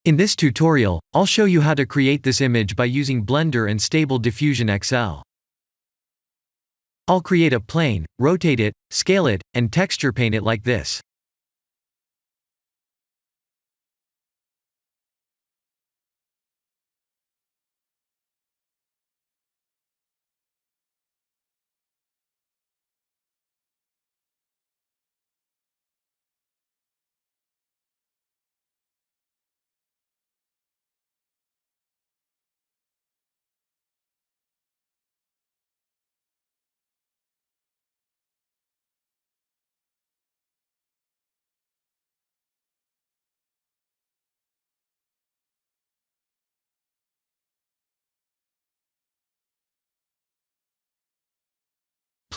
In this tutorial, I'll show you how to create this image by using Blender and Stable Diffusion XL. I'll create a plane, rotate it, scale it, and texture paint it like this.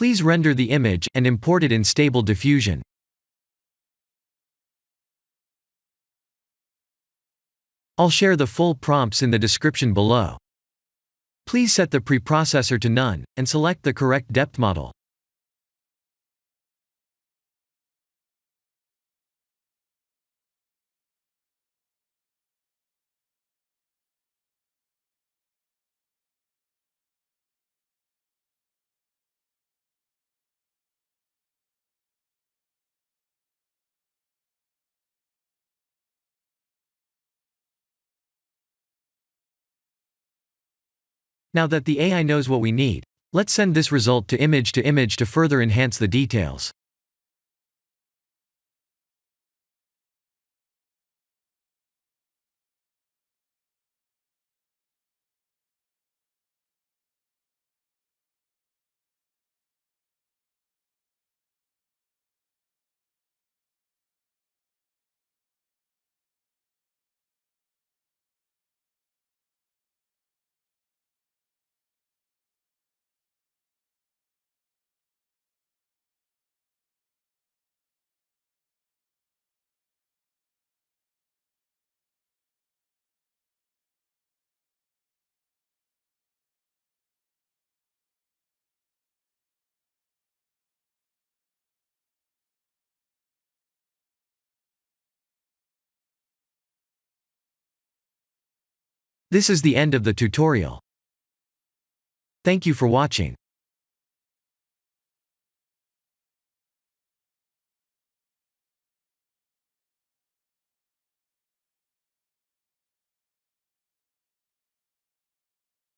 Please render the image and import it in Stable Diffusion. I'll share the full prompts in the description below. Please set the preprocessor to none, and select the correct depth model. Now that the AI knows what we need, let's send this result to image to further enhance the details. This is the end of the tutorial. Thank you for watching.